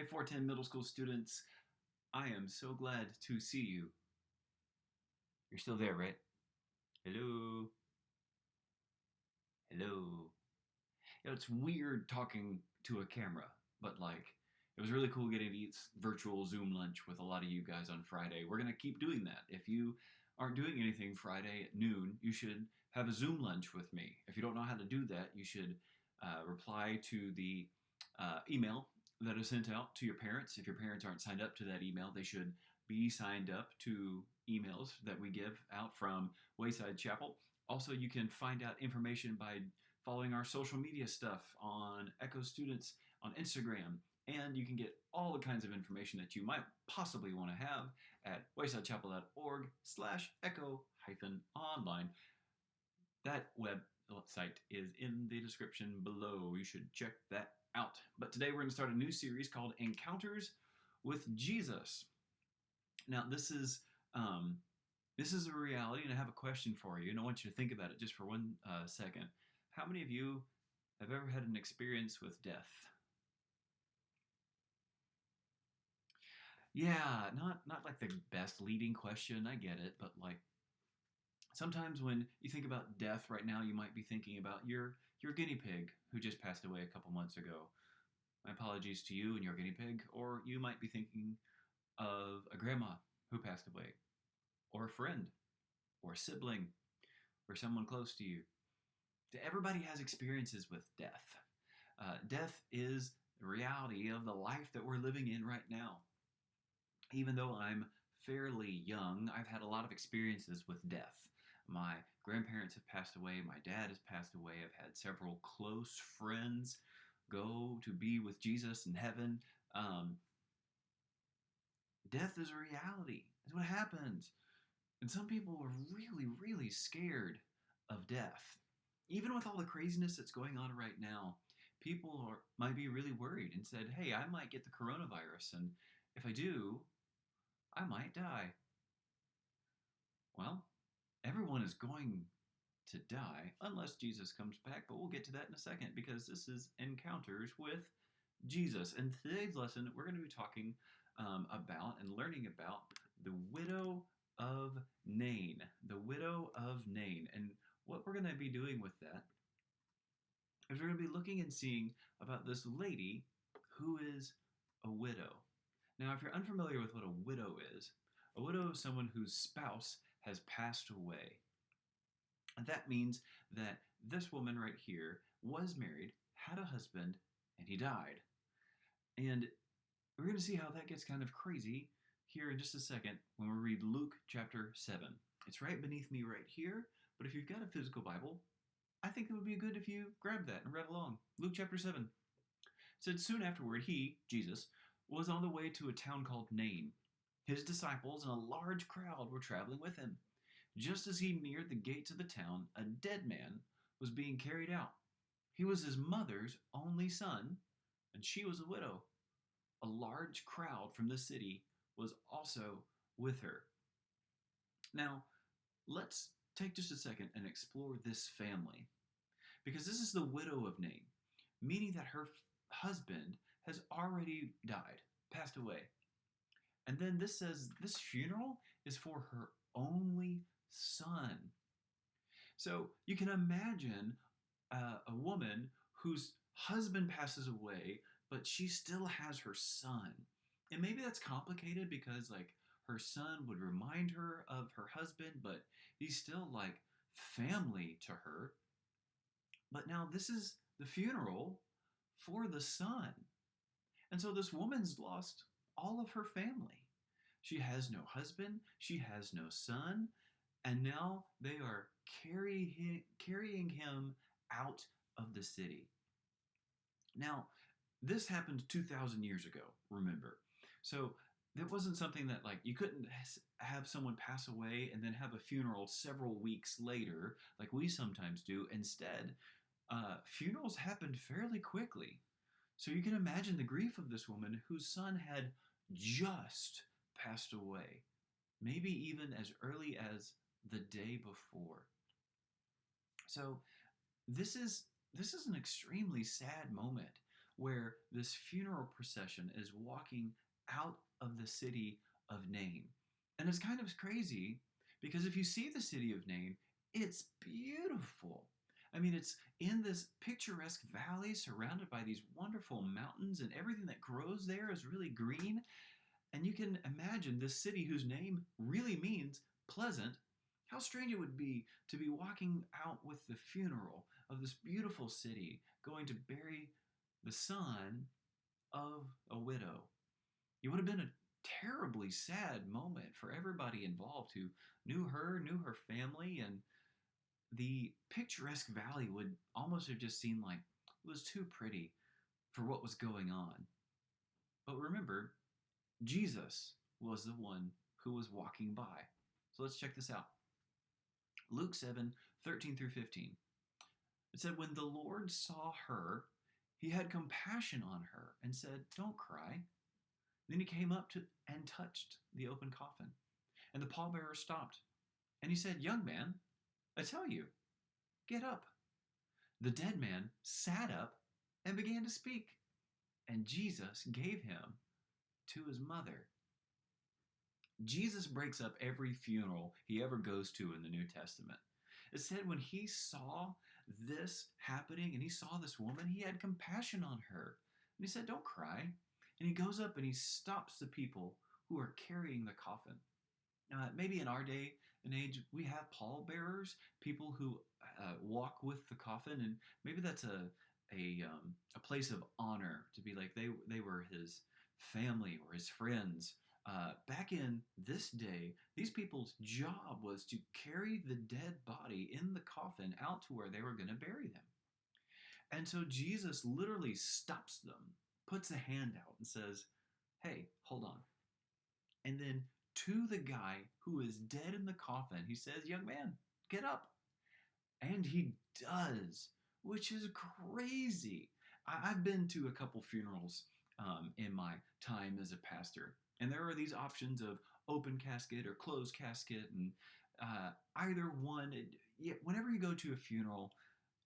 Hey, 410 middle school students, I am so glad to see you. You're still there, right? Hello? Hello? It's weird talking to a camera, but it was really cool getting to eat virtual Zoom lunch with a lot of you guys on Friday. We're going to keep doing that. If you aren't doing anything Friday at noon, you should have a Zoom lunch with me. If you don't know how to do that, you should reply to the email that is sent out to your parents. If your parents aren't signed up to that email, they should be signed up to emails that we give out from Wayside Chapel. Also, you can find out information by following our social media stuff on Echo Students on Instagram. And you can get all the kinds of information that you might possibly want to have at waysidechapel.org/echo-online. That website is in the description below. You should check that out. But today we're going to start a new series called Encounters with Jesus. Now, this is a reality, and I have a question for you, and I want you to think about it just for one second. How many of you have ever had an experience with death? Yeah, not like the best leading question, I get it, but sometimes when you think about death right now, you might be thinking about your guinea pig who just passed away a couple months ago. My apologies to you and your guinea pig. Or you might be thinking of a grandma who passed away, or a friend, or a sibling, or someone close to you. Everybody has experiences with death. Death is the reality of the life that we're living in right now. Even though I'm fairly young, I've had a lot of experiences with death. My grandparents have passed away. My dad has passed away. I've had several close friends go to be with Jesus in heaven. Death is a reality. It's what happens. And some people are really, really scared of death. Even with all the craziness that's going on right now, people might be really worried and said, hey, I might get the coronavirus, and if I do, I might die. Well, everyone is going to die unless Jesus comes back, but we'll get to that in a second because this is Encounters with Jesus. In today's lesson, we're going to be talking about and learning about the Widow of Nain. The Widow of Nain. And what we're going to be doing with that is we're going to be looking and seeing about this lady who is a widow. Now, if you're unfamiliar with what a widow is someone whose spouse has passed away. And that means that this woman right here was married, had a husband, and he died. And we're going to see how that gets kind of crazy here in just a second when we read Luke chapter 7. It's right beneath me right here, but if you've got a physical Bible, I think it would be good if you grabbed that and read along. Luke chapter 7. It said, soon afterward, he, Jesus, was on the way to a town called Nain. His disciples and a large crowd were traveling with him. Just as he neared the gates of the town, a dead man was being carried out. He was his mother's only son, and she was a widow. A large crowd from the city was also with her. Now, let's take just a second and explore this family, because this is the widow of Nain, meaning that her husband has already died, passed away. And then this says this funeral is for her only son. So you can imagine a woman whose husband passes away, but she still has her son. And maybe that's complicated because her son would remind her of her husband, but he's still like family to her. But now this is the funeral for the son. And so this woman's lost all of her family. She has no husband, she has no son, and now they are carrying him out of the city. Now, this happened 2,000 years ago, remember. So it wasn't something that you couldn't have someone pass away and then have a funeral several weeks later like we sometimes do. Instead, funerals happened fairly quickly. So you can imagine the grief of this woman whose son had just passed away, maybe even as early as the day before. So this is an extremely sad moment where this funeral procession is walking out of the city of Nain. And it's kind of crazy because if you see the city of Nain, it's beautiful. I mean, it's in this picturesque valley surrounded by these wonderful mountains, and everything that grows there is really green. And you can imagine this city whose name really means pleasant. How strange it would be to be walking out with the funeral of this beautiful city going to bury the son of a widow. It would have been a terribly sad moment for everybody involved who knew her family, and the picturesque valley would almost have just seemed like it was too pretty for what was going on. But remember, Jesus was the one who was walking by. So let's check this out. Luke 7:13 through 15. It said, when the Lord saw her, he had compassion on her and said, don't cry. Then he came up to and touched the open coffin. And the pallbearer stopped. And he said, young man, I tell you, get up. The dead man sat up and began to speak. And Jesus gave him to his mother. Jesus breaks up every funeral he ever goes to in the New Testament. It said when he saw this happening and he saw this woman, he had compassion on her. And he said, don't cry. And he goes up and he stops the people who are carrying the coffin. Maybe in our day and age, we have pallbearers, people who walk with the coffin, and maybe that's a place of honor to be like they were his family or his friends. Back in this day, these people's job was to carry the dead body in the coffin out to where they were going to bury them. And so Jesus literally stops them, puts a hand out and says, hey, hold on. And then to the guy who is dead in the coffin, he says, young man, get up. And he does, which is crazy. I've been to a couple funerals in my time as a pastor. And there are these options of open casket or closed casket. And either one, whenever you go to a funeral,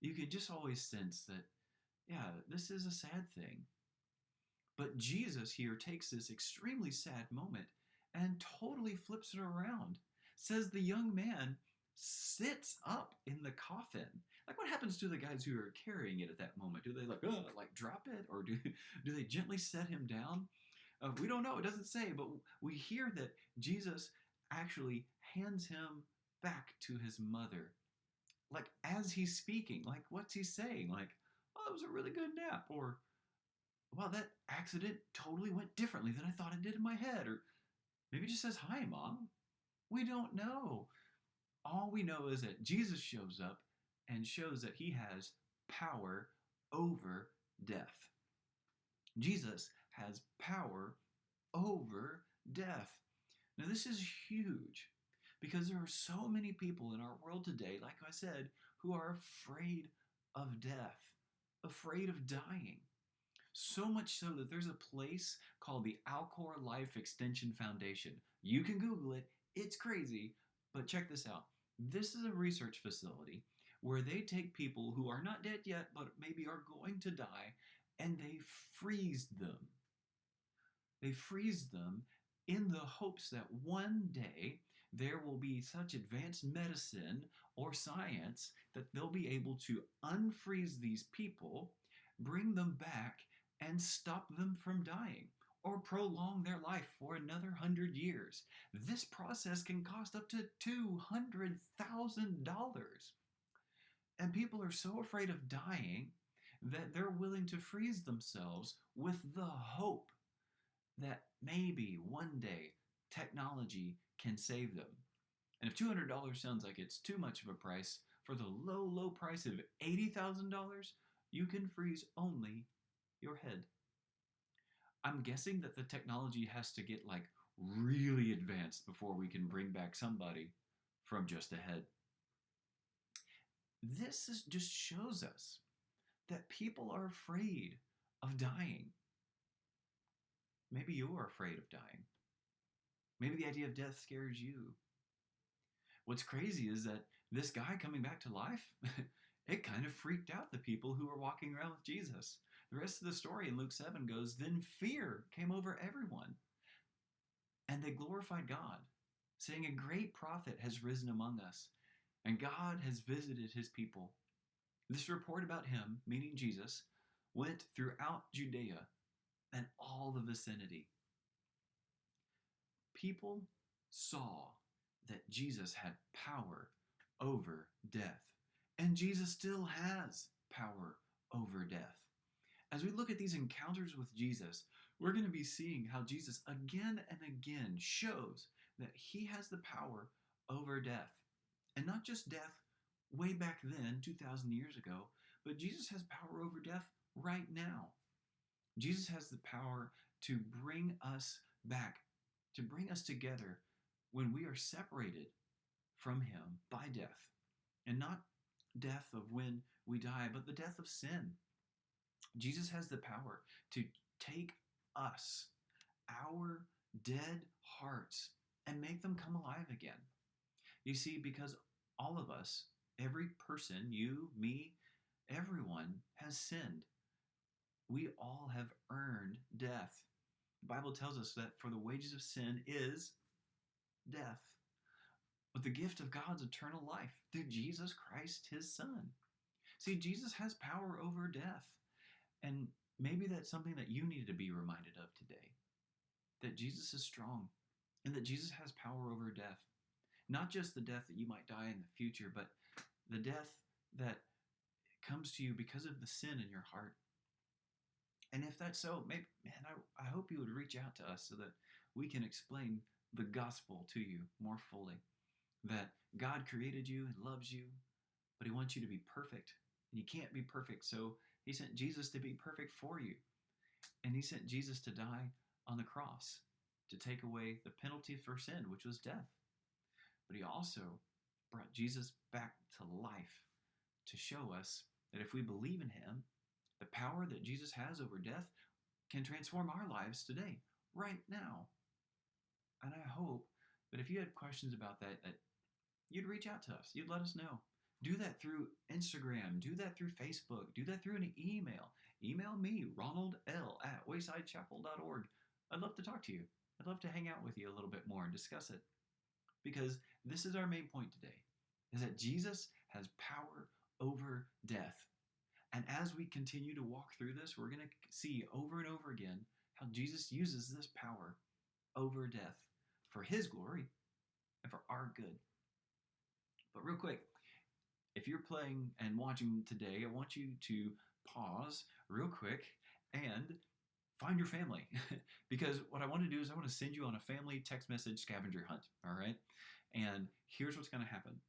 you can just always sense that, yeah, this is a sad thing. But Jesus here takes this extremely sad moment and totally flips it around. Says the young man sits up in the coffin. Like, what happens to the guys who are carrying it at that moment? Do they like drop it, or do they gently set him down? We don't know. It doesn't say, but we hear that Jesus actually hands him back to his mother. Like, as he's speaking, like, what's he saying? Like, oh, that was a really good nap, or wow, that accident totally went differently than I thought it did in my head, or maybe it just says, hi, Mom. We don't know. All we know is that Jesus shows up and shows that he has power over death. Jesus has power over death. Now, this is huge because there are so many people in our world today, like I said, who are afraid of death, afraid of dying. So much so that there's a place called the Alcor Life Extension Foundation. You can Google it. It's crazy, but check this out. This is a research facility where they take people who are not dead yet, but maybe are going to die, and they freeze them. They freeze them in the hopes that one day there will be such advanced medicine or science that they'll be able to unfreeze these people, bring them back, and stop them from dying or prolong their life for another 100 years. This process can cost up to $200,000. And people are so afraid of dying that they're willing to freeze themselves with the hope that maybe one day technology can save them. And if $200 sounds like it's too much of a price, for the low price of $80,000, you can freeze only your head. I'm guessing that the technology has to get like really advanced before we can bring back somebody from just a head. Just shows us that people are afraid of dying. Maybe you're afraid of dying. Maybe the idea of death scares you. What's crazy is that this guy coming back to life, it kind of freaked out the people who were walking around with Jesus. The rest of the story in Luke 7 goes, then fear came over everyone, and they glorified God, saying, a great prophet has risen among us, and God has visited his people. This report about him, meaning Jesus, went throughout Judea and all the vicinity. People saw that Jesus had power over death, and Jesus still has power over death. As we look at these encounters with Jesus, we're going to be seeing how Jesus again and again shows that he has the power over death. And not just death way back then, 2,000 years ago, but Jesus has power over death right now. Jesus has the power to bring us back, to bring us together when we are separated from him by death. And not death of when we die, but the death of sin. Jesus has the power to take us, our dead hearts, and make them come alive again. You see, because all of us, every person, you, me, everyone has sinned. We all have earned death. The Bible tells us that for the wages of sin is death. But the gift of God's eternal life through Jesus Christ, his Son. See, Jesus has power over death. And maybe that's something that you need to be reminded of today. That Jesus is strong and that Jesus has power over death. Not just the death that you might die in the future, but the death that comes to you because of the sin in your heart. And if that's so, maybe, I hope you would reach out to us so that we can explain the gospel to you more fully. That God created you and loves you, but he wants you to be perfect. And you can't be perfect, so he sent Jesus to be perfect for you. And he sent Jesus to die on the cross to take away the penalty for sin, which was death. But he also brought Jesus back to life to show us that if we believe in him, the power that Jesus has over death can transform our lives today, right now. And I hope that if you had questions about that you'd reach out to us. You'd let us know. Do that through Instagram. Do that through Facebook. Do that through an email. Email me, ronald.l@waysidechapel.org. I'd love to talk to you. I'd love to hang out with you a little bit more and discuss it. Because this is our main point today, is that Jesus has power over death. And as we continue to walk through this, we're going to see over and over again how Jesus uses this power over death for his glory and for our good. But real quick, if you're playing and watching today, I want you to pause real quick and find your family. Because what I want to do is I want to send you on a family text message scavenger hunt, all right? And here's what's going to happen.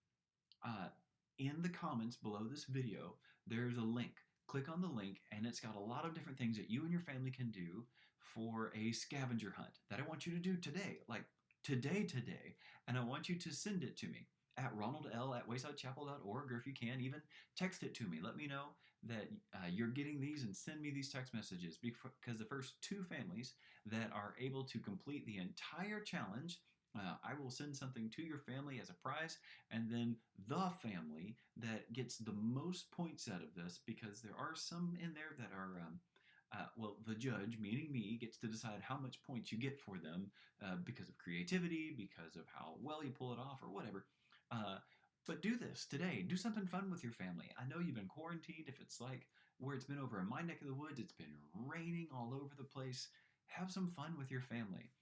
In the comments below this video, there's a link. Click on the link, and it's got a lot of different things that you and your family can do for a scavenger hunt that I want you to do today, like today, and I want you to send it to me at ronaldl@waysidechapel.org, or if you can, even text it to me. Let me know that you're getting these and send me these text messages, because the first 2 families that are able to complete the entire challenge, I will send something to your family as a prize, and then the family that gets the most points out of this, because there are some in there that are, the judge, meaning me, gets to decide how much points you get for them because of creativity, because of how well you pull it off, or whatever. But do this today. Do something fun with your family. I know you've been quarantined. If it's like where it's been over in my neck of the woods, it's been raining all over the place. Have some fun with your family.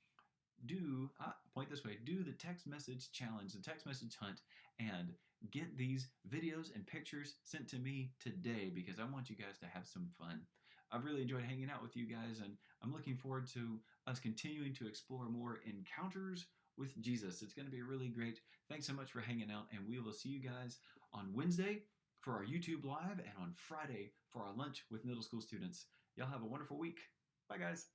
Do the text message challenge, the text message hunt, and get these videos and pictures sent to me today, because I want you guys to have some fun. I've really enjoyed hanging out with you guys, and I'm looking forward to us continuing to explore more encounters with Jesus. It's going to be really great. Thanks so much for hanging out, and we will see you guys on Wednesday for our YouTube Live and on Friday for our lunch with middle school students. Y'all have a wonderful week. Bye, guys.